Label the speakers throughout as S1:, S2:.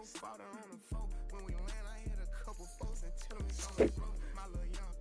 S1: father on the floor. When we land, I hit a couple folks and tell them it's on the floor. My little young.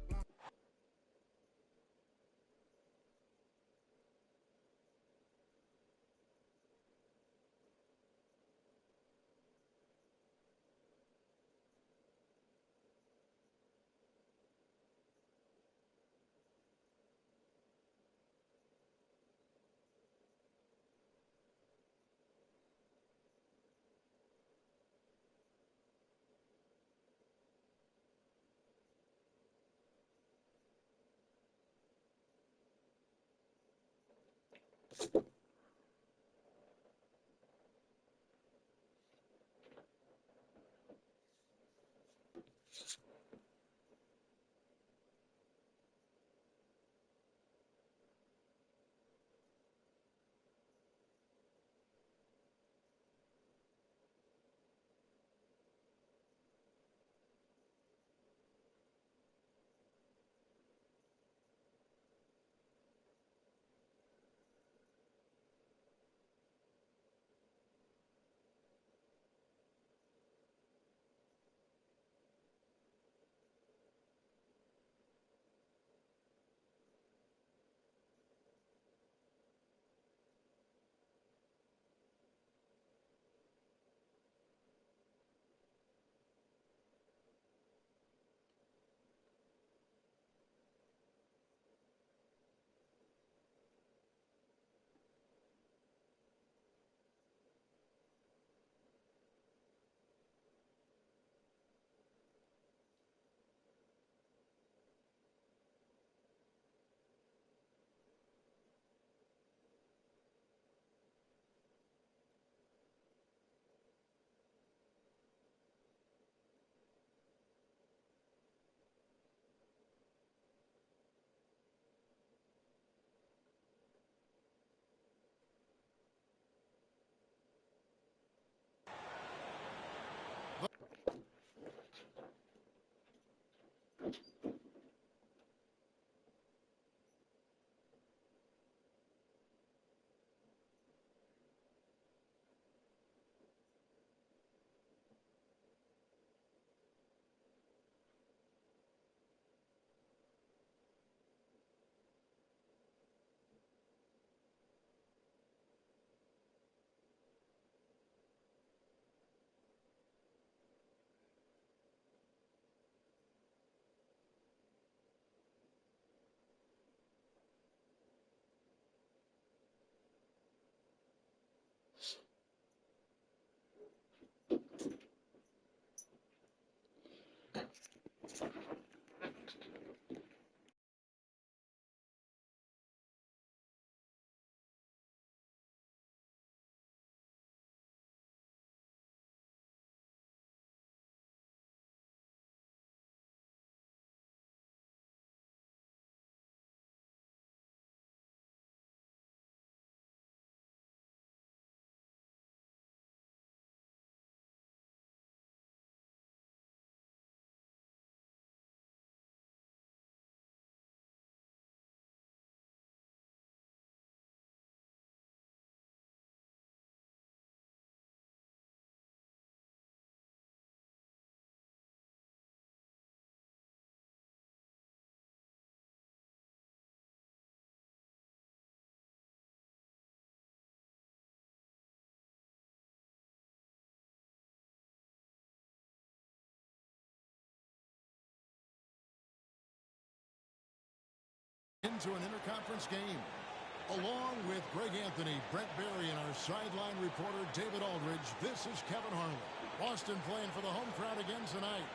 S2: Into an interconference game. Along with Greg Anthony, Brent Barry, and our sideline reporter David Aldridge, this is Kevin Harlan. Boston playing for the home crowd again tonight.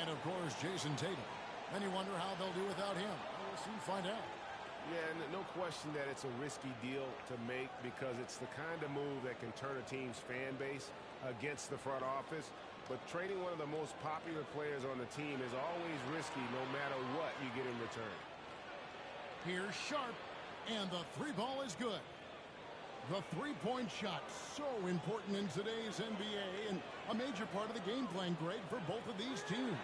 S2: And, of course, Jason Tatum. Then you wonder how they'll do without him. We'll soon find out.
S3: Yeah, no question that it's a risky deal to make because it's the kind of move that can turn a team's fan base against the front office. But trading one of the most popular players on the team is always risky no matter what you get in return.
S2: Here's Sharp, and the three ball is good. The three-point shot, so important in today's NBA and a major part of the game plan, Greg, for both of these teams.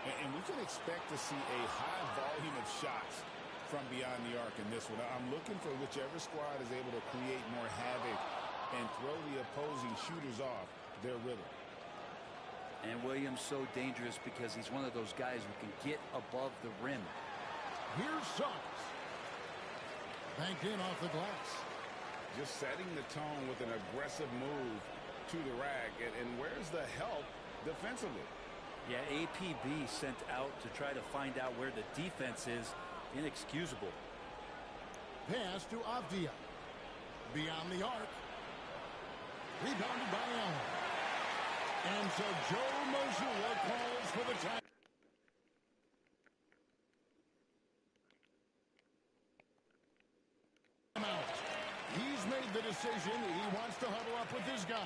S4: And we can expect to see a high volume of shots from beyond the arc in this one. I'm looking for whichever squad is able to create more havoc and throw the opposing shooters off. their rhythm.
S5: And Williams so dangerous because he's one of those guys who can get above the rim.
S2: Here's Suggs. Banked in off the glass.
S4: Just setting the tone with an aggressive move to the rack. And where's the help defensively?
S5: Yeah, APB sent out to try to find out where the defense is. Inexcusable.
S2: Pass to Avdia. Beyond the arc. Rebounded by Allen. And so Joe Mazzulla calls for the time. He's made the decision. He wants to huddle up with his guys.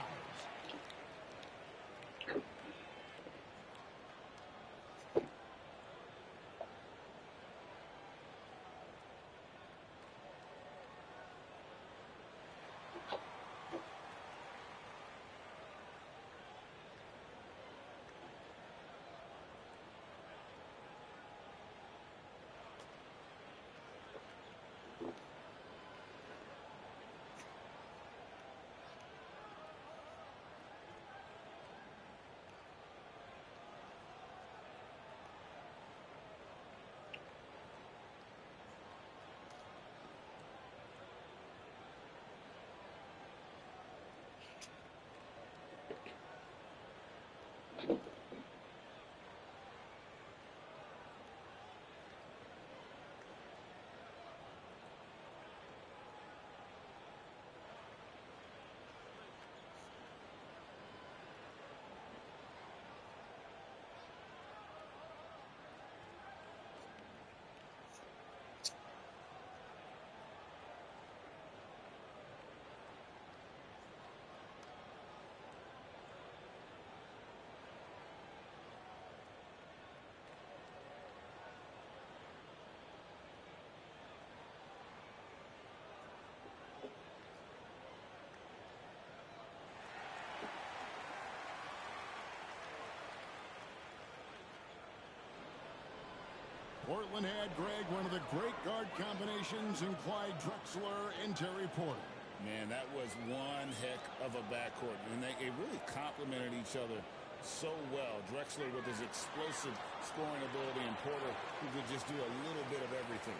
S2: Portland had, Greg, one of the great guard combinations in Clyde Drexler and Terry Porter.
S4: Man, that was one heck of a backcourt. And they really complemented each other so well. Drexler with his explosive scoring ability and Porter who could just do a little bit of everything.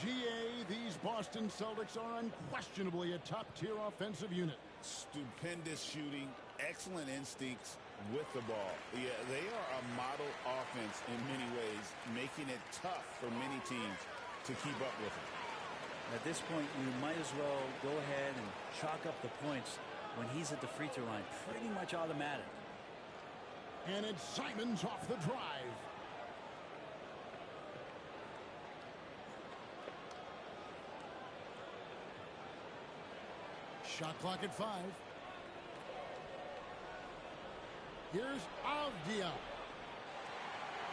S2: GA, these Boston Celtics are unquestionably a top-tier offensive unit.
S4: Stupendous shooting, excellent instincts with the ball. Yeah, they are a model offense in many ways, making it tough for many teams to keep up with them.
S5: At this point, you might as well go ahead and chalk up the points when he's at the free throw line. Pretty much automatic.
S2: And it's Simons off the drive. Shot clock at 5. Here's Avdia.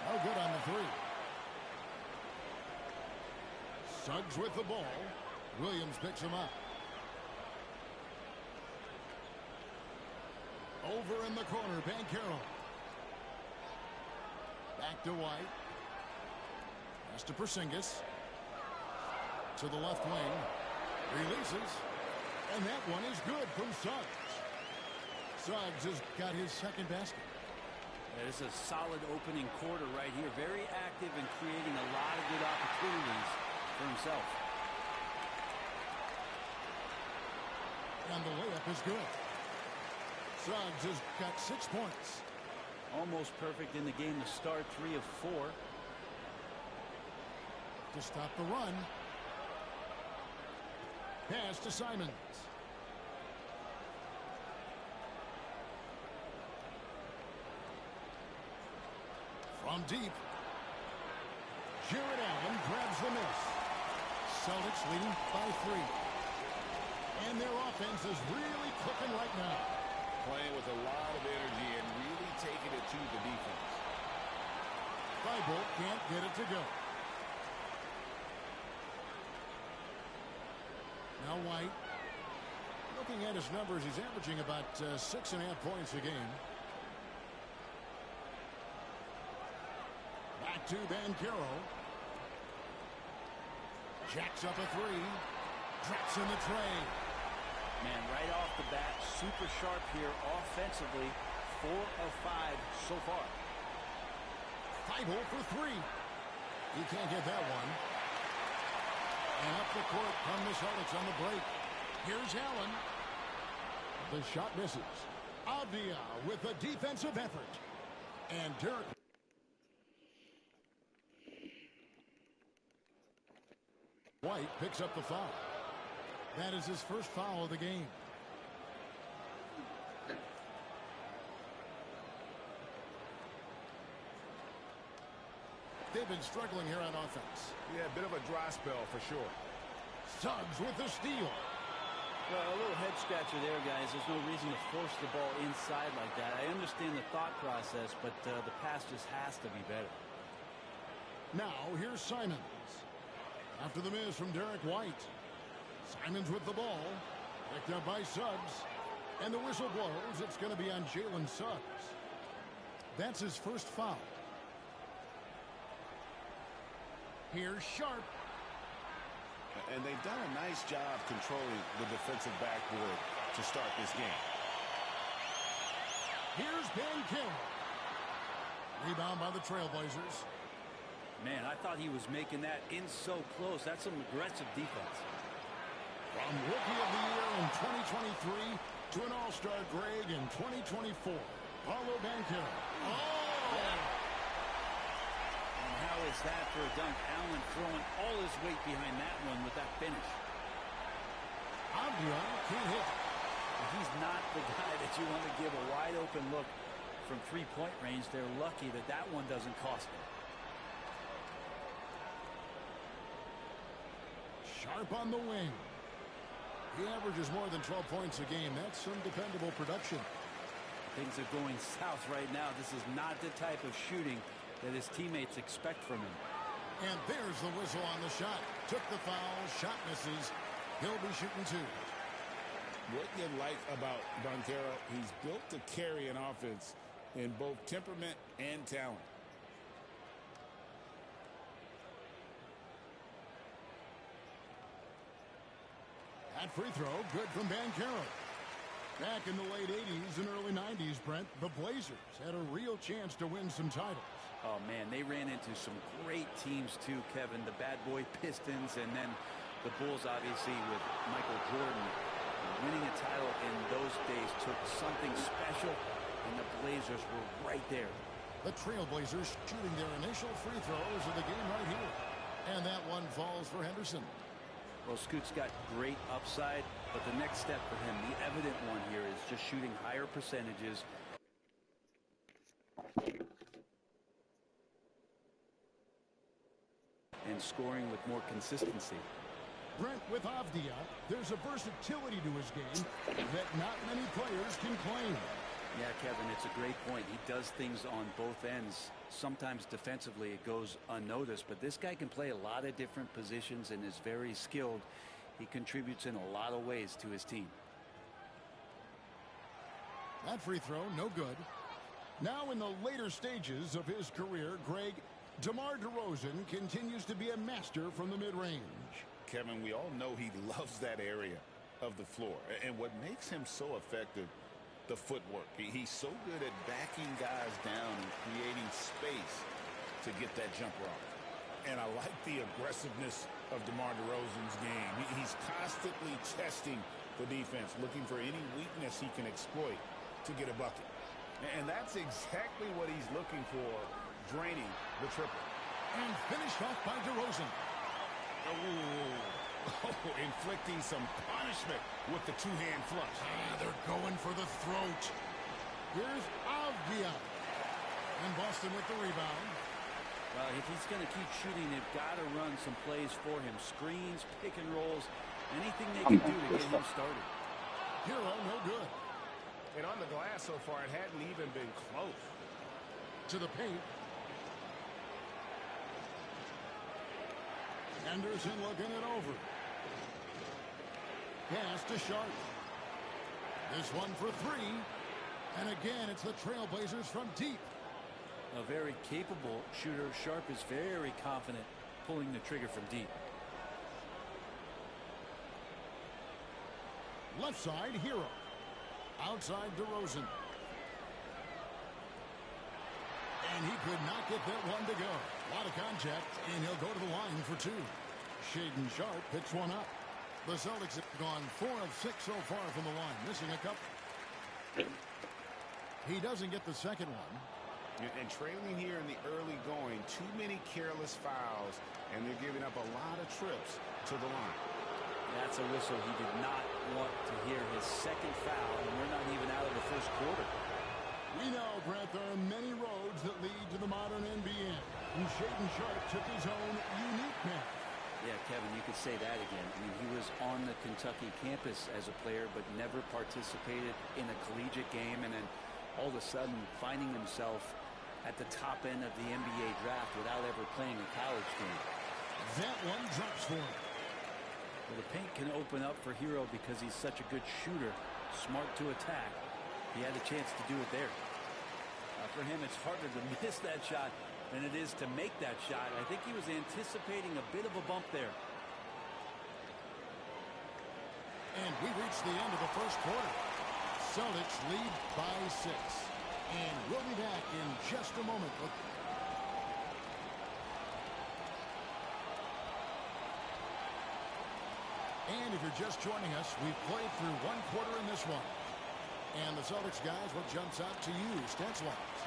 S2: No good on the 3. Suggs with the ball. Williams picks him up. Over in the corner, Banchero. Back to White. Pass to Porzingis. To the left wing. Releases. And that one is good from Suggs. Suggs has got his second basket.
S5: It's a solid opening quarter right here. Very active and creating a lot of good opportunities for himself.
S2: And the layup is good. Suggs has got 6 points.
S5: Almost perfect in the game to start. 3 of 4.
S2: To stop the run. Pass to Simons. From deep. Jared Allen grabs the miss. Celtics leading by 3. And their offense is really cooking right now.
S4: Playing with a lot of energy and really taking it to the defense.
S2: Thibault can't get it to go. Now White. Looking at his numbers, he's averaging about 6.5 points a game. Back to Banchero. Jacks up a 3. Drops in the tray.
S5: Man, right off the bat, super sharp here offensively. 4 of 5 so far.
S2: 5-0 for 3. He can't get that one. And up the court come the Celtics on the break. Here's Allen. The shot misses. Avdia with a defensive effort. And Derek White picks up the foul. That is his first foul of the game. They've been struggling here on offense.
S3: Yeah, a bit of a dry spell for sure.
S2: Suggs with the steal.
S5: Well, a little head scratcher there, guys. There's no reason to force the ball inside like that. I understand the thought process, but the pass just has to be better.
S2: Now, here's Simons. After the miss from Derek White. Simons with the ball. Picked up by Suggs. And the whistle blows. It's going to be on Jalen Suggs. That's his first foul. Here's Sharp.
S4: And they've done a nice job controlling the defensive backboard to start this game.
S2: Here's Banchero. Rebound by the Trailblazers.
S5: Man, I thought he was making that in so close. That's some aggressive defense.
S2: From Rookie of the Year in 2023 to an All-Star Greg in 2024. Paulo Banchero. Oh!
S5: And how is that for a dunk? Allen throwing all his weight behind that one with that finish.
S2: Avdia can't hit.
S5: He's not the guy that you want to give a wide open look from three-point range. They're lucky that that one doesn't cost them.
S2: Sharp on the wing. He averages more than 12 points a game. That's some dependable production.
S5: Things are going south right now. This is not the type of shooting that his teammates expect from him.
S2: And there's the whistle on the shot. Took the foul. Shot misses. He'll be shooting 2.
S4: What you like about Banchero, he's built to carry an offense in both temperament and talent.
S2: That free throw, good from Banchero. Back in the late 80s and early 90s, Brent, the Blazers had a real chance to win some titles.
S5: Oh, man, they ran into some great teams, too, Kevin. The bad boy Pistons and then the Bulls, obviously, with Michael Jordan. Winning a title in those days took something special, and the Blazers were right there.
S2: The Trailblazers shooting their initial free throws of the game right here. And that one falls for Henderson.
S5: Well, Scoot's got great upside, but the next step for him, the evident one here, is just shooting higher percentages. And scoring with more consistency.
S2: Brent, with Avdia, there's a versatility to his game that not many players can claim.
S5: Yeah, Kevin, it's a great point. He does things on both ends. Sometimes defensively it goes unnoticed, but this guy can play a lot of different positions and is very skilled. He contributes in a lot of ways to his team.
S2: That free throw, no good. Now in the later stages of his career, Greg, DeMar DeRozan continues to be a master from the mid-range.
S4: Kevin, we all know he loves that area of the floor. And what makes him so effective, the footwork. He's so good at backing guys down and creating space to get that jumper off. And I like the aggressiveness of DeMar DeRozan's game. He's constantly testing the defense, looking for any weakness he can exploit to get a bucket.
S3: And that's exactly what he's looking for, draining the triple.
S2: And finished off by DeRozan.
S4: Oh, inflicting some punishment with the two-hand flush.
S2: They're going for the throat. Here's Avdia. And Boston with the rebound.
S5: Well, if he's going to keep shooting, they've got to run some plays for him. Screens, pick and rolls, anything they can do to get him started.
S2: Hero, no good.
S3: And on the glass so far, it hadn't even been close.
S2: To the paint. Henderson looking it over. Pass to Sharp. This one for 3. And again, it's the Trailblazers from deep.
S5: A very capable shooter. Sharp is very confident pulling the trigger from deep.
S2: Left side, Hero. Outside DeRozan. And he could not get that one to go. A lot of contact, and he'll go to the line for two. Shaedon Sharpe picks one up. The Celtics have gone 4 of 6 so far from the line, missing a couple. He doesn't get the second one.
S4: And trailing here in the early going, too many careless fouls, and they're giving up a lot of trips to the line.
S5: That's a whistle. He did not want to hear his second foul, and we're not even out of the first quarter.
S2: We know, Brett, there are many roads that lead to the modern NBA. And Shaedon Sharpe took his own unique path.
S5: Yeah, Kevin, you could say that again. I mean, he was on the Kentucky campus as a player, but never participated in a collegiate game, and then all of a sudden finding himself at the top end of the NBA draft without ever playing a college game.
S2: That one drops for him.
S5: Well, the paint can open up for Hero because he's such a good shooter, smart to attack. He had a chance to do it there. For him, it's harder to miss that shot than it is to make that shot. I think he was anticipating a bit of a bump there.
S2: And we reached the end of the first quarter. Celtics lead by 6. And we'll be back in just a moment. And if you're just joining us, we've played through one quarter in this one. And the Celtics guys, what jumps out to you stats-wise?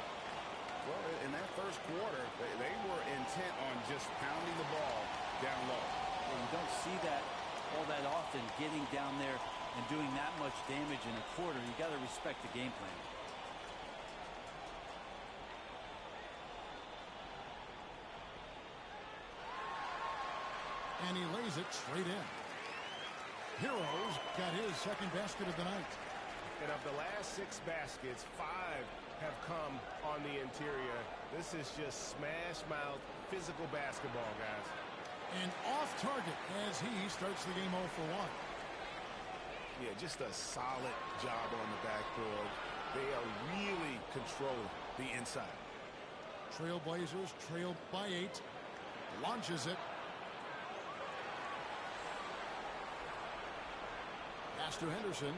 S4: Well, in that first quarter, they were intent on just pounding the ball down low.
S5: Well, you don't see that all that often, getting down there and doing that much damage in a quarter. You got to respect the game plan.
S2: And he lays it straight in. Heroes got his second basket of the night.
S3: And of the last 6 baskets, 5 have come on the interior. This is just smash-mouth physical basketball, guys.
S2: And off target as he starts the game 0 for 1.
S4: Yeah, just a solid job on the backboard. They are really controlling the inside.
S2: Trailblazers trail by 8. Launches it. Pass to Henderson.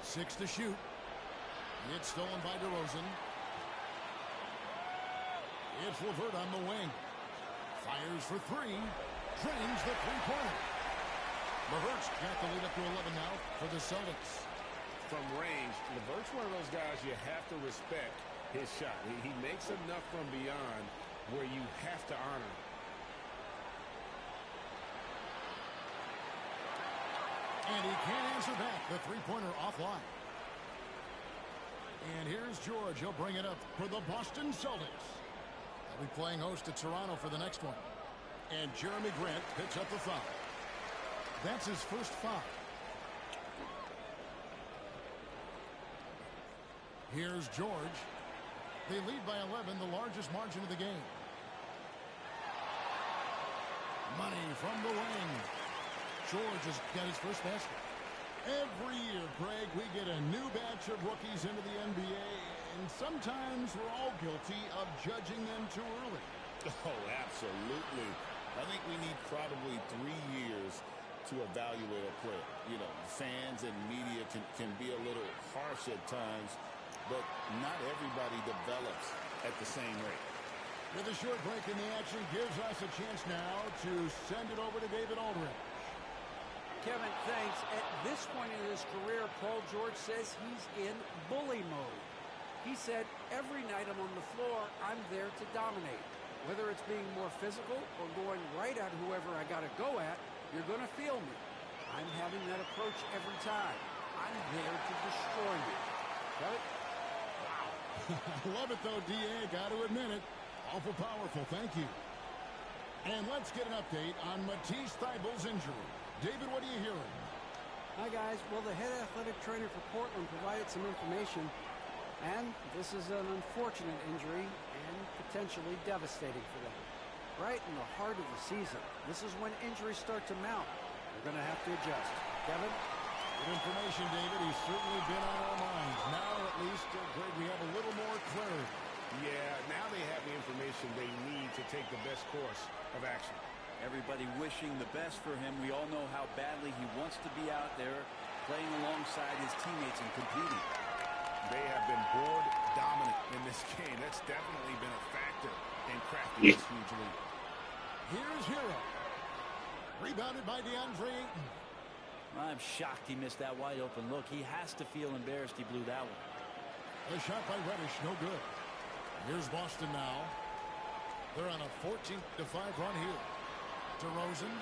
S2: 6 to shoot. It's stolen by DeRozan. It's Levert on the wing. Fires for 3. Drains the three-pointer. Levert's got the lead up to 11 now for the Celtics.
S3: From range, Levert's one of those guys you have to respect his shot. He makes enough from beyond where you have to honor him.
S2: And he can't answer back. The three-pointer offline. And here's George. He'll bring it up for the Boston Celtics. They'll be playing host to Toronto for the next one. And Jeremy Grant picks up the foul. That's his first foul. Here's George. They lead by 11, the largest margin of the game. Money from the wing. George has got his first basket. Every year, Greg, we get a new batch of rookies into the NBA, and sometimes we're all guilty of judging them too early.
S4: Oh, absolutely. I think we need probably 3 years to evaluate a player. You know, fans and media can be a little harsh at times, but not everybody develops at the same rate.
S2: With a short break in the action, gives us a chance now to send it over to David Aldridge.
S6: Kevin, thanks. At this point in his career, Paul George says he's in bully mode. He said, every night I'm on the floor, I'm there to dominate. Whether it's being more physical or going right at whoever I got to go at, you're going to feel me. I'm having that approach every time. I'm there to destroy you. Got it?
S2: Wow. I love it, though, D.A. Got to admit it. Awful powerful. Thank you. And let's get an update on Matisse Thybulle's injury. David, what are you hearing?
S6: Hi, guys. Well, the head athletic trainer for Portland provided some information, and this is an unfortunate injury and potentially devastating for them. Right in the heart of the season. This is when injuries start to mount. We're going to have to adjust. Kevin?
S2: Good information, David. He's certainly been on our minds. Now, at least, Greg, we have a little more clarity.
S3: Yeah, now they have the information they need to take the best course of action.
S5: Everybody wishing the best for him. We all know how badly he wants to be out there playing alongside his teammates and competing.
S4: They have been board dominant in this game. That's definitely been a factor in crafting this huge lead.
S2: Here's Hero. Rebounded by DeAndre Ayton.
S5: I'm shocked he missed that wide open look. He has to feel embarrassed he blew that one.
S2: A shot by Reddish, no good. Here's Boston now. They're on a 14-5 run here. DeRozan.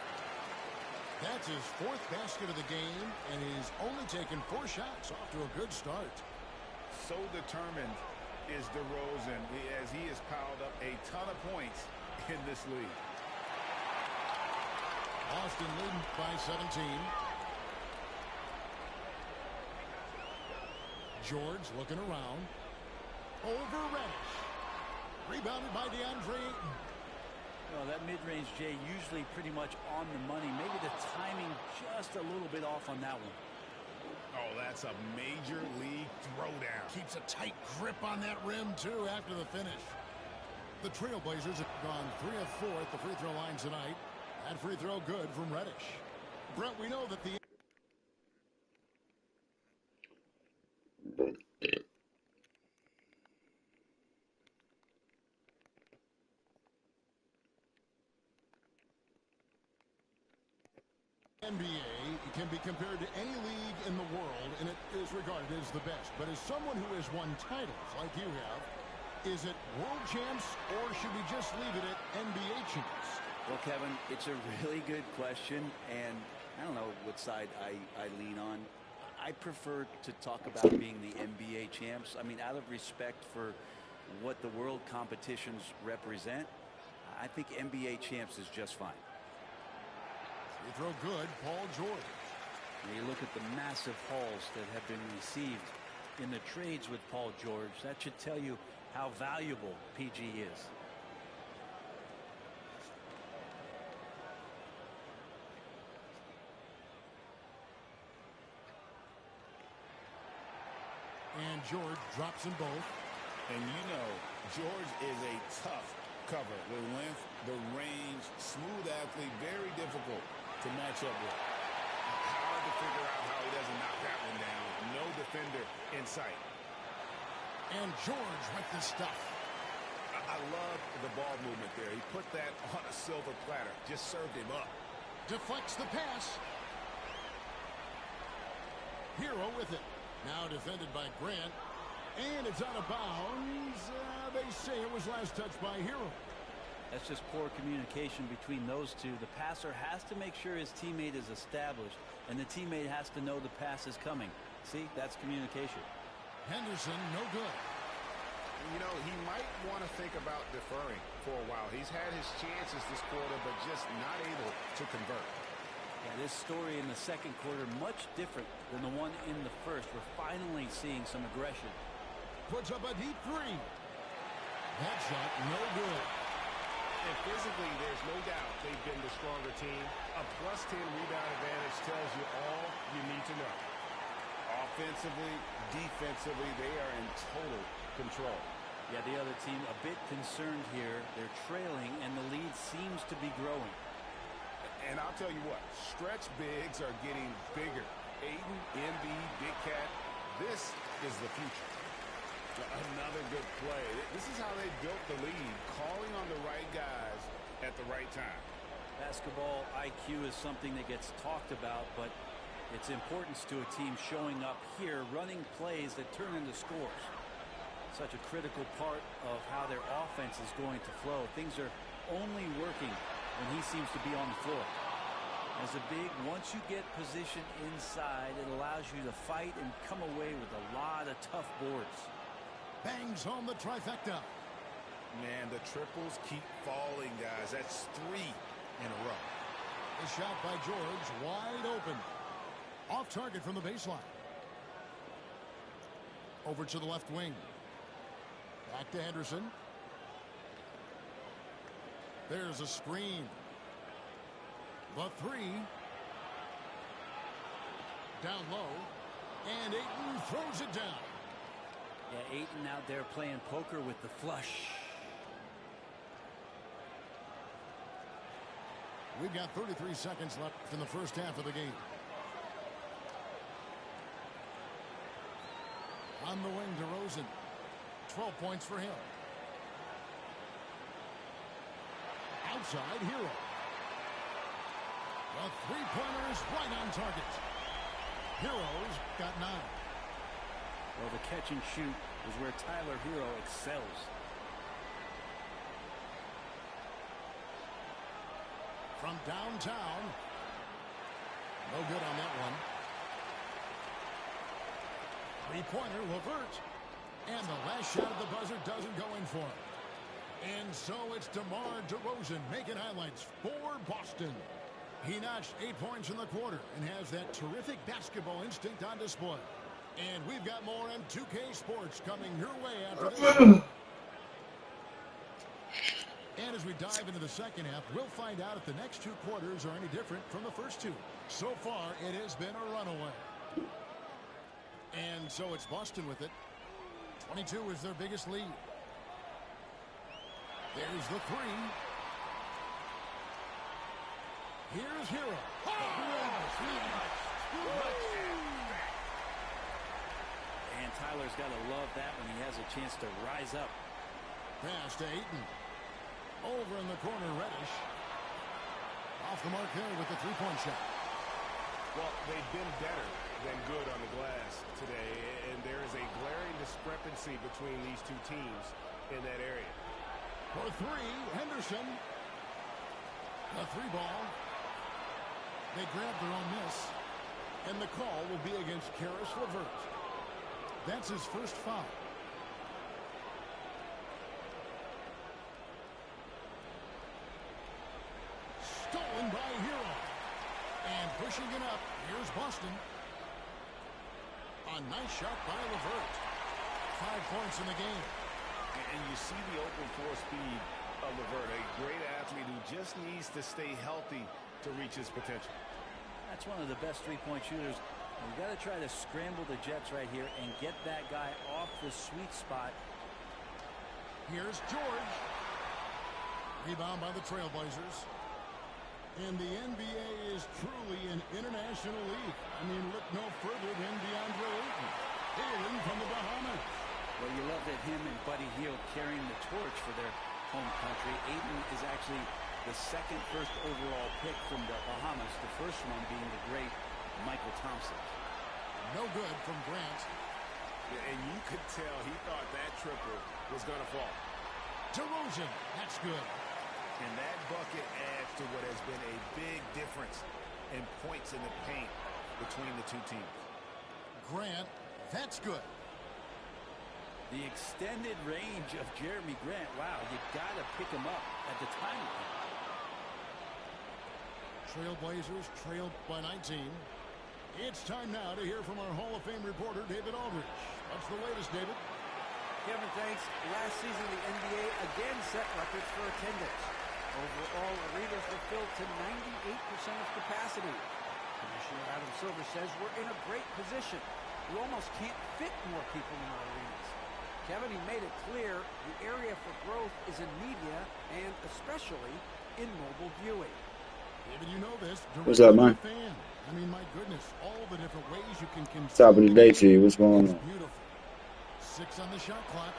S2: That's his 4th basket of the game, and he's only taken 4 shots. Off to a good start.
S4: So determined is DeRozan as he has piled up a ton of points in this league.
S2: Boston leading by 17. George looking around. Over Reddish. Rebounded by DeAndre Ayton.
S5: Well, that mid-range, Jay, usually pretty much on the money. Maybe the timing just a little bit off on that one.
S4: Oh, that's a major league throwdown.
S2: Keeps a tight grip on that rim, too, after the finish. The Trailblazers have gone 3 of 4 at the free throw line tonight. That free throw good from Reddish. Brett, we know that the NBA can be compared to any league in the world, and it is regarded as the best. But as someone who has won titles like you have, is it world champs, or should we just leave it at NBA champs?
S5: Well, Kevin, it's a really good question, and I don't know what side I lean on. I prefer to talk about being the NBA champs. I mean, out of respect for what the world competitions represent, I think NBA champs is just fine.
S2: Free throw good, Paul George.
S5: When you look at the massive hauls that have been received in the trades with Paul George, that should tell you how valuable PG is.
S2: And George drops them both.
S4: And you know, George is a tough cover. The length, the range, smooth athlete, very difficult to match up with. Hard to figure out how he doesn't knock that one down. No defender in sight.
S2: And George with the stuff.
S4: I love the ball movement there. He put that on a silver platter. Just served him up.
S2: Deflects the pass. Hero with it. Now defended by Grant. And it's out of bounds. They say it was last touched by Hero.
S5: That's just poor communication between those two. The passer has to make sure his teammate is established, and the teammate has to know the pass is coming. See, that's communication.
S2: Henderson, no good.
S3: You know, he might want to think about deferring for a while. He's had his chances this quarter, but just not able to convert.
S5: Yeah, this story in the second quarter much different than the one in the first. We're finally seeing some aggression.
S2: Puts up a deep three. That shot, no good.
S3: And physically, there's no doubt they've been the stronger team. A +10 rebound advantage tells you all you need to know.
S4: Offensively, defensively, they are in total control.
S5: Yeah, the other team a bit concerned here. They're trailing, and the lead seems to be growing.
S3: And I'll tell you what, stretch bigs are getting bigger. Ayton, Embiid, Big Cat, this is the future.
S4: Another good play. This is how they built the lead, calling on the right guys at the right time.
S5: Basketball IQ is something that gets talked about, but its importance to a team showing up here, running plays that turn into scores. Such a critical part of how their offense is going to flow. Things are only working when he seems to be on the floor. As a big, once you get position inside, it allows you to fight and come away with a lot of tough boards.
S2: Bangs home the trifecta.
S4: Man, the triples keep falling, guys. That's 3 in a row.
S2: A shot by George, wide open. Off target from the baseline. Over to the left wing. Back to Henderson. There's a screen. The three. Down low. And Ayton throws it down.
S5: Yeah, Ayton out there playing poker with the flush.
S2: We've got 33 seconds left in the first half of the game. On the wing, DeRozan. 12 points for him. Outside, Hero. The three-pointer is right on target. Hero's got 9.
S5: Well, the catch and shoot is where Tyler Hero excels.
S2: From downtown. No good on that one. Three-pointer, Levert. And the last shot of the buzzer doesn't go in for him. And so it's DeMar DeRozan making highlights for Boston. He notched 8 points in the quarter and has that terrific basketball instinct on display. And we've got more M2K Sports coming your way after this. And as we dive into the second half, we'll find out if the next 2 quarters are any different from the first 2. So far, it has been a runaway. And so it's Boston with it. 22 is their biggest lead. There's the 3. Here's Hero.
S5: And Tyler's got to love that when he has a chance to rise up.
S2: Pass to Ayton. Over in the corner, Reddish. Off the mark there with the three-point shot.
S3: Well, they've been better than good on the glass today, and there is a glaring discrepancy between these two teams in that area.
S2: For 3, Henderson. The 3 ball. They grab their own miss. And the call will be against Karis LeVert. That's his first foul. Stolen by Hero. And pushing it up, here's Boston. A nice shot by LeVert. 5 points in the game.
S3: And you see the open floor speed of LeVert, a great athlete who just needs to stay healthy to reach his potential.
S5: That's one of the best three-point shooters. We've got to try to scramble the Jets right here and get that guy off the sweet spot.
S2: Here's George. Rebound by the Trailblazers. And the NBA is truly an international league. I mean, look no further than DeAndre Ayton, hailing from the Bahamas.
S5: Well, you love that him and Buddy Hield carrying the torch for their home country. Ayton is actually the second first overall pick from the Bahamas, the first one being the great Michael Thompson.
S2: No good from Grant.
S3: Yeah, and you could tell he thought that triple was going to fall.
S2: DeRozan, that's good.
S3: And that bucket adds to what has been a big difference in points in the paint between the two teams.
S2: Grant, that's good.
S5: The extended range of Jeremy Grant. Wow, you got to pick him up at the time.
S2: Trailblazers trailed by 19. It's time now to hear from our Hall of Fame reporter, David Aldridge. What's the latest, David?
S6: Kevin, thanks. Last season, the NBA again set records for attendance. Overall, arenas were filled to 98% of capacity. Commissioner Adam Silver says we're in a great position. You almost can't fit more people in our arenas. Kevin, he made it clear the area for growth is in media and especially in mobile viewing.
S2: David, you know this.
S7: What's up, man?
S2: Fan. I mean, my goodness, all the different ways you can
S7: Top of the day to you. What's going on?
S2: Beautiful. 6 on the shot clock.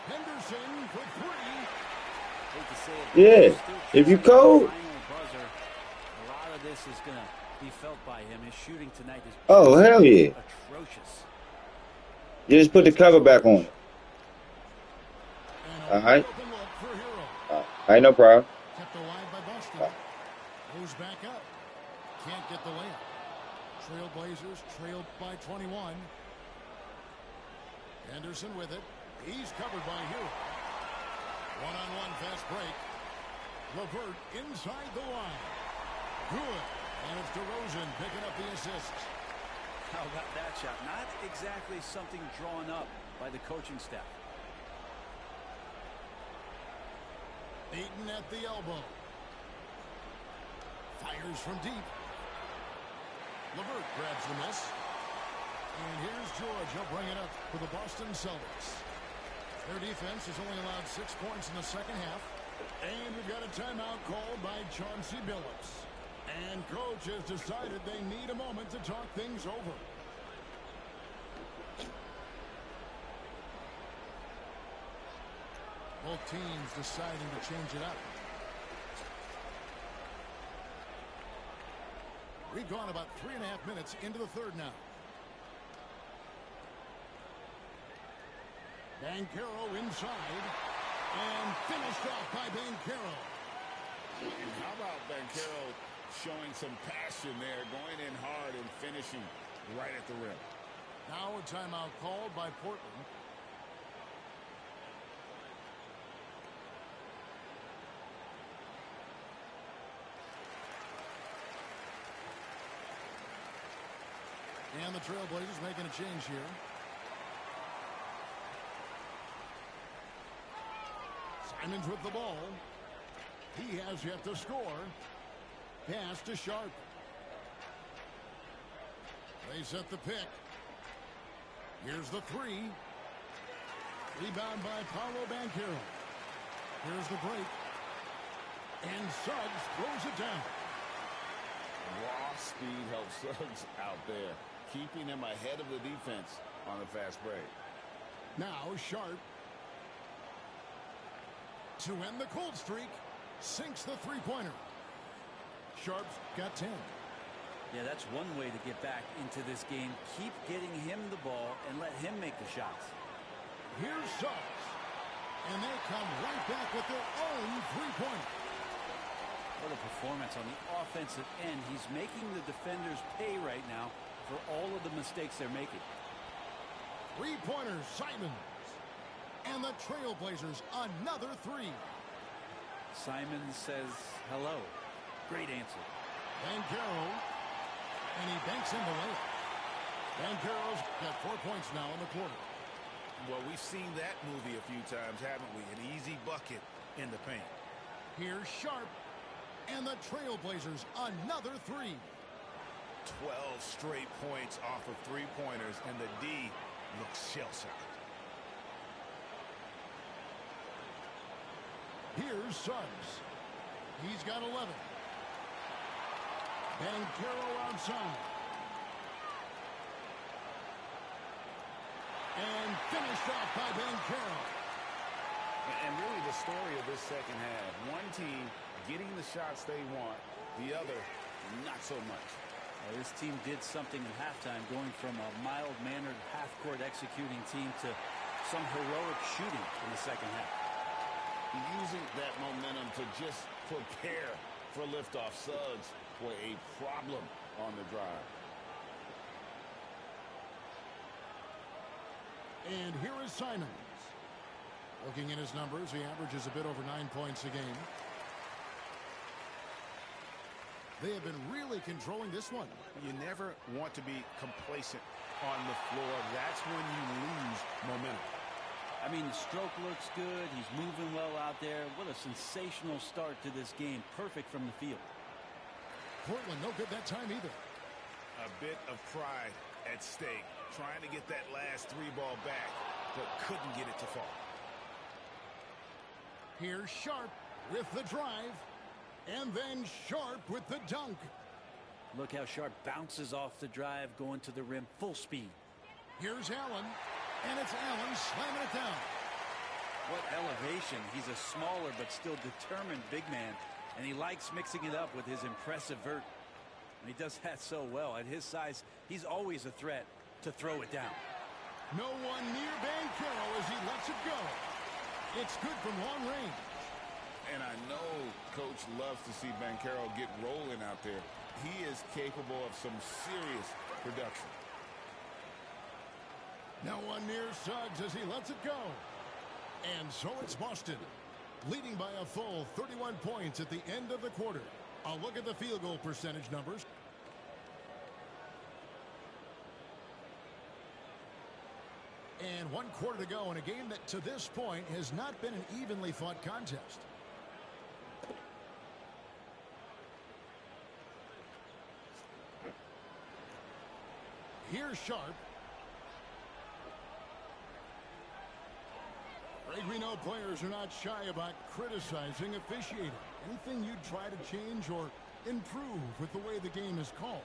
S2: Henderson for 3.
S7: Yeah. If you cold.
S5: A lot of this is going to be felt by him. His shooting tonight is
S7: Hell yeah.
S5: Atrocious.
S7: You just put the cover back on. All right. All right, no problem.
S2: Kept alive by Boston. Goes back up. Can't get the layup. Trailblazers trailed by 21. Henderson with it. He's covered by Hero. One-on-one fast break. LeVert inside the line. Good. And it's DeRozan picking up the assist.
S5: How about that shot? Not exactly something drawn up by the coaching staff.
S2: Ayton at the elbow. Fires from deep. LeVert grabs the miss. And here's George. He'll bring it up for the Boston Celtics. Their defense has only allowed 6 points in the second half. And we've got a timeout called by Chauncey Billups. And coach has decided they need a moment to talk things over. Both teams deciding to change it up. We've gone about 3.5 minutes into the third now. Banchero inside. And finished off by Banchero.
S4: How about Banchero showing some passion there, going in hard and finishing right at the rim.
S2: Now a timeout called by Portland. And the Trailblazers making a change here. Simons with the ball. He has yet to score. Pass to Sharp. They set the pick. Here's the three. Rebound by Paolo Banchero. Here's the break. And Suggs throws it down.
S4: Raw speed helps Suggs out there, keeping him ahead of the defense on a fast break.
S2: Now Sharp. To end the cold streak, sinks the three-pointer. Sharp's got 10.
S5: Yeah, that's one way to get back into this game. Keep getting him the ball and let him make the shots.
S2: Here's Suggs. And they come right back with their own three-pointer.
S5: What a performance on the offensive end. He's making the defenders pay right now for all of the mistakes they're making.
S2: Three-pointers, Simons. And the Trailblazers, another three.
S5: Simons says hello. Great answer.
S2: Banchero. And he banks in the layup. Banchero's got 4 points now in the quarter.
S8: Well, we've seen that movie a few times, haven't we? An easy bucket in the paint.
S2: Here's Sharp. And the Trailblazers, another three.
S8: 12 straight points off of three-pointers, and the D looks shell-shocked.
S2: Here's Suggs. He's got 11. Banchero outside. And finished off by Banchero.
S4: And really the story of this second half. One team getting the shots they want, the other not so much.
S5: Well, this team did something at halftime, going from a mild-mannered half-court executing team to some heroic shooting in the second half.
S4: Using that momentum to just prepare for liftoff. Suggs were a problem on the drive.
S2: And here is Simons. Looking at his numbers, he averages a bit over 9 points a game. They have been really controlling this one.
S8: You never want to be complacent on the floor. That's when you lose momentum.
S5: I mean, the stroke looks good. He's moving well out there. What a sensational start to this game. Perfect from the field.
S2: Portland no good that time either.
S8: A bit of pride at stake. Trying to get that last three ball back, but couldn't get it to fall.
S2: Here's Sharp with the drive. And then Sharp with the dunk.
S5: Look how Sharp bounces off the drive, going to the rim full speed.
S2: Here's Allen. And it's Allen slamming it down.
S5: What elevation. He's a smaller but still determined big man. And he likes mixing it up with his impressive vert. And he does that so well. At his size, he's always a threat to throw it down.
S2: No one near Banchero as he lets it go. It's good from long range.
S4: And I know Coach loves to see Banchero get rolling out there. He is capable of some serious production.
S2: No one near Suggs as he lets it go. And so it's Boston, leading by a full 31 points at the end of the quarter. A look at the field goal percentage numbers. And 1 quarter to go in a game that to this point has not been an evenly fought contest. Here's Sharp. Greg, we know players are not shy about criticizing officiating. Anything you'd try to change or improve with the way the game is called?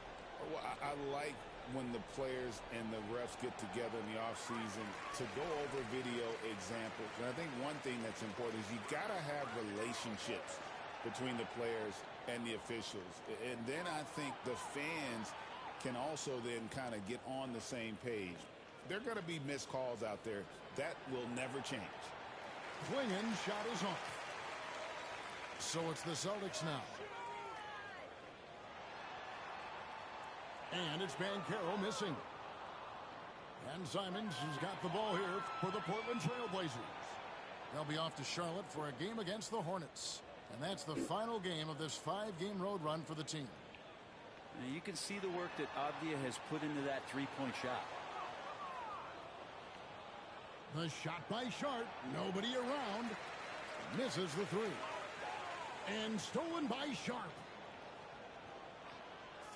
S4: Well, I like when the players and the refs get together in the offseason to go over video examples. And I think one thing that's important is you got to have relationships between the players and the officials. And then I think the fans can also then kind of get on the same page. There are going to be missed calls out there. That will never change.
S2: Klingen's shot is off. So it's the Celtics now. And it's Banchero missing. And Simons has got the ball here for the Portland Trailblazers. They'll be off to Charlotte for a game against the Hornets. And that's the final game of this 5-game road run for the team.
S5: Now you can see the work that Avdia has put into that three-point shot.
S2: The shot by Sharp. Nobody around. Misses the three. And stolen by Sharp.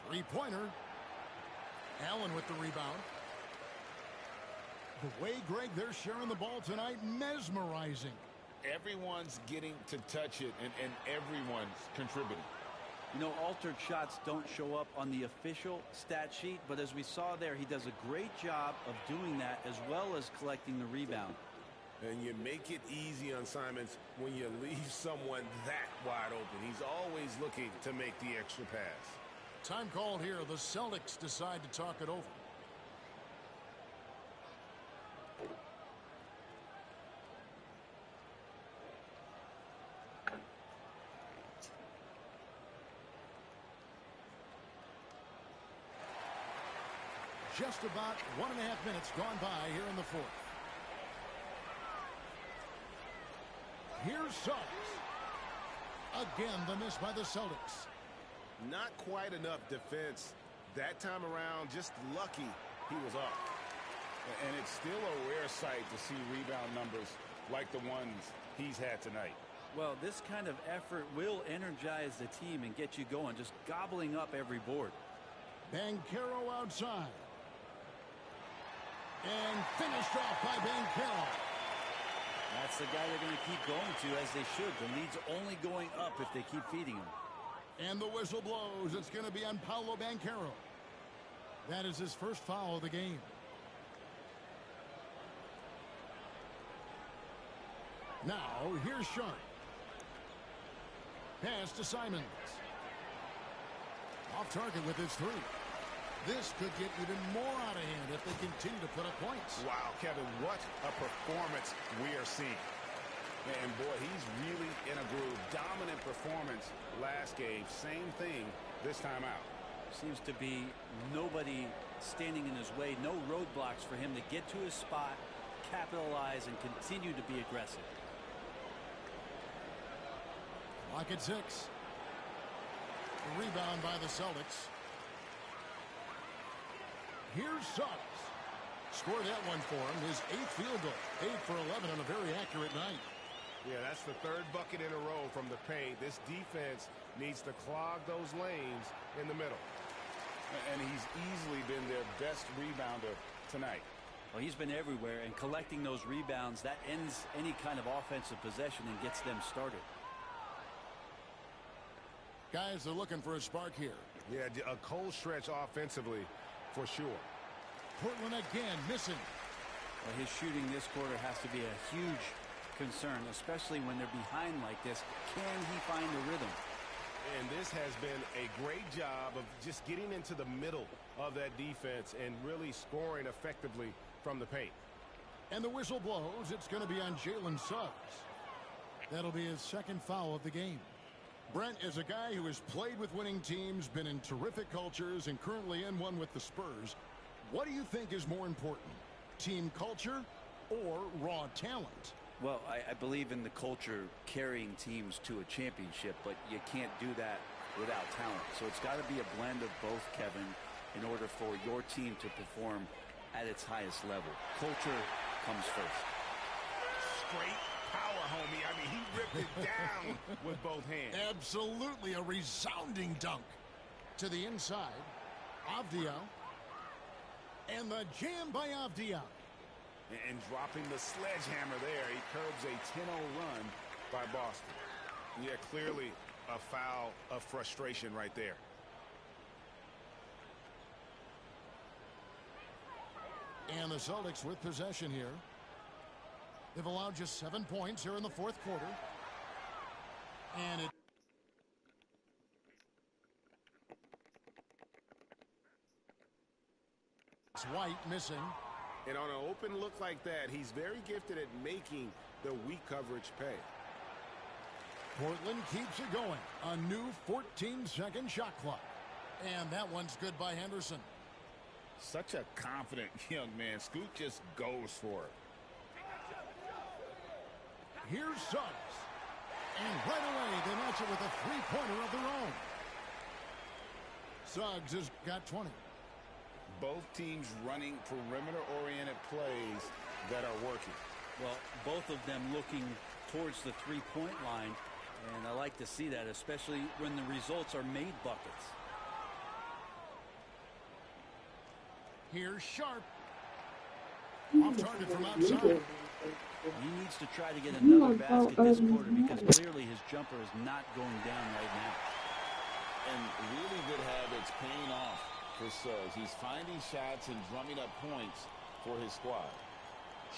S2: Three-pointer. Allen with the rebound. The way, Greg, they're sharing the ball tonight, mesmerizing.
S4: Everyone's getting to touch it, and everyone's contributing.
S5: You know, altered shots don't show up on the official stat sheet, but as we saw there, he does a great job of doing that as well as collecting the rebound.
S3: And you make it easy on Simons when you leave someone that wide open. He's always looking to make the extra pass.
S2: Time called here. The Celtics decide to talk it over. Just about 1.5 minutes gone by here in the fourth. Here's Suggs. Again, the miss by the Celtics.
S3: Not quite enough defense that time around. Just lucky he was off.
S4: And it's still a rare sight to see rebound numbers like the ones he's had tonight.
S5: Well, this kind of effort will energize the team and get you going, just gobbling up every board.
S2: Banchero outside. And finished off by Banchero.
S5: That's the guy they're going to keep going to, as they should. The lead's only going up if they keep feeding him.
S2: And the whistle blows. It's going to be on Paolo Banchero. That is his first foul of the game. Now, here's Sharp. Pass to Simons. Off target with his three. This could get even more out of hand if they continue to put up points.
S3: Wow, Kevin, what a performance we are seeing. And boy, he's really in a groove. Dominant performance last game. Same thing this time out.
S5: Seems to be nobody standing in his way. No roadblocks for him to get to his spot, capitalize, and continue to be aggressive.
S2: Lock at 6. The rebound by the Celtics. Here's Suggs. Scored that one for him. His 8th field goal. 8 for 11 on a very accurate night.
S3: Yeah, that's the 3rd bucket in a row from the paint. This defense needs to clog those lanes in the middle.
S4: And he's easily been their best rebounder tonight.
S5: Well, he's been everywhere, and collecting those rebounds, that ends any kind of offensive possession and gets them started.
S2: Guys are looking for a spark here.
S3: Yeah, a cold stretch offensively for sure.
S2: Portland again missing.
S5: Well, his shooting this quarter has to be a huge concern, especially when they're behind like this. Can he find a rhythm?
S3: And this has been a great job of just getting into the middle of that defense and really scoring effectively from the paint.
S2: And the whistle blows. It's going to be on Jalen Suggs. That'll be his 2nd foul of the game. Brent is a guy who has played with winning teams, been in terrific cultures, and currently in one with the Spurs. What do you think is more important, team culture or raw talent?
S5: Well, I believe in the culture carrying teams to a championship, but you can't do that without talent. So it's got to be a blend of both, Kevin, in order for your team to perform at its highest level. Culture comes first.
S3: Straight power, homie. I mean, he ripped it down with both hands.
S2: Absolutely a resounding dunk. To the inside, Avdia. And the jam by Avdia.
S3: And dropping the sledgehammer there, he curbs a 10-0 run by Boston. Yeah, clearly a foul of frustration right there.
S2: And the Celtics with possession here. They've allowed just 7 points here in the fourth quarter. And it's White missing.
S3: And on an open look like that, he's very gifted at making the weak coverage pay.
S2: Portland keeps it going. A new 14-second shot clock. And that one's good by Henderson.
S4: Such a confident young man. Scoot just goes for it.
S2: Here's Suggs. And right away, they match it with a three-pointer of their own. Suggs has got 20.
S4: Both teams running perimeter-oriented plays that are working.
S5: Well, both of them looking towards the three-point line, and I like to see that, especially when the results are made buckets.
S2: Here's Sharp. Off target from outside.
S5: He needs to try to get another basket this quarter because clearly his jumper is not going down right now.
S4: And really good habits paying off for Suggs. He's finding shots and drumming up points for his squad.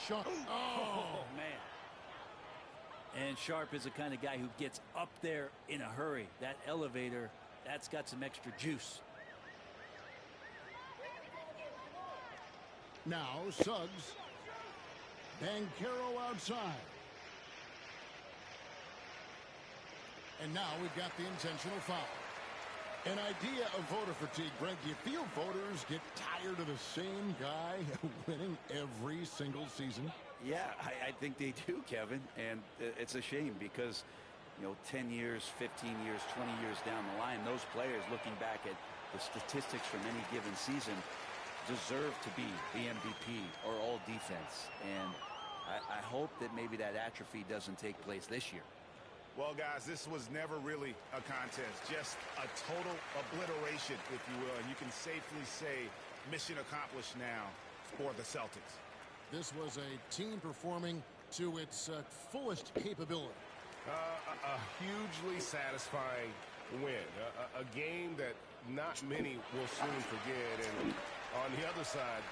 S2: Sharp.
S5: Oh, man. And Sharp is the kind of guy who gets up there in a hurry. That elevator, that's got some extra juice.
S2: Now Suggs. Banchero outside. And now we've got the intentional foul. An idea of voter fatigue, Brent. Do you feel voters get tired of the same guy winning every single season?
S5: Yeah, I think they do, Kevin. And it's a shame because, 10 years, 15 years, 20 years down the line, those players looking back at the statistics from any given season deserve to be the MVP or all defense. And I hope that maybe that atrophy doesn't take place this year.
S8: Well, guys, this was never really a contest, just a total obliteration, if you will, and you can safely say mission accomplished now for the Celtics.
S2: This was a team performing to its fullest capability.
S3: A hugely satisfying win, a game that not many will soon forget, and on the other side,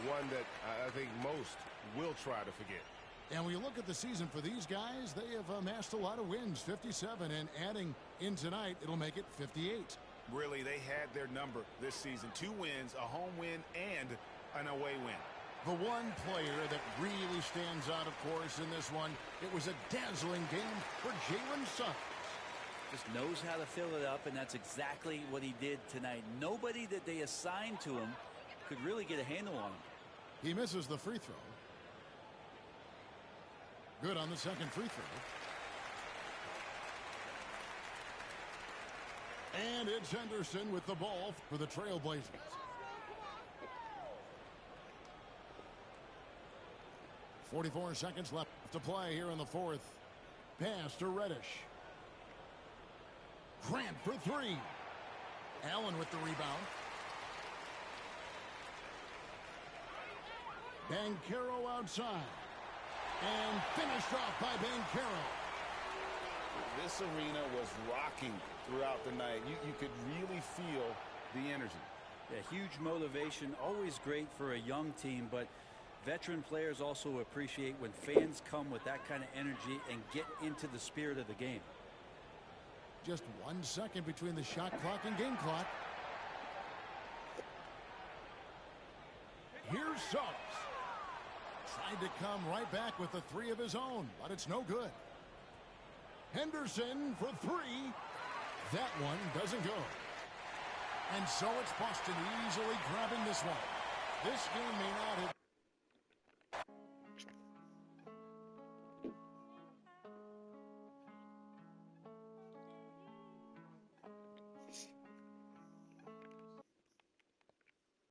S3: one that I think most will try to forget.
S2: And when you look at the season for these guys, they have amassed a lot of wins, 57, and adding in tonight, it'll make it 58.
S8: Really, they had their number this season. 2 wins, a home win, and an away win.
S2: The one player that really stands out, of course, in this one, it was a dazzling game for Jalen Suggs.
S5: Just knows how to fill it up, and that's exactly what he did tonight. Nobody that they assigned to him could really get a handle on him.
S2: He misses the free throw. Good on the second free throw. And it's Henderson with the ball for the Trailblazers. .44 seconds left to play here in the fourth. Pass to Reddish. Grant for 3. Allen with the rebound. Banchero outside. And finished off by Banchero.
S4: This arena was rocking throughout the night. You could really feel the energy.
S5: Yeah, huge motivation, always great for a young team, but veteran players also appreciate when fans come with that kind of energy and get into the spirit of the game.
S2: Just 1 second between the shot clock and game clock. Here's Suggs. Tried to come right back with a 3 of his own, but it's no good. Henderson for 3. That one doesn't go. And so it's Boston easily grabbing this one. This game may not have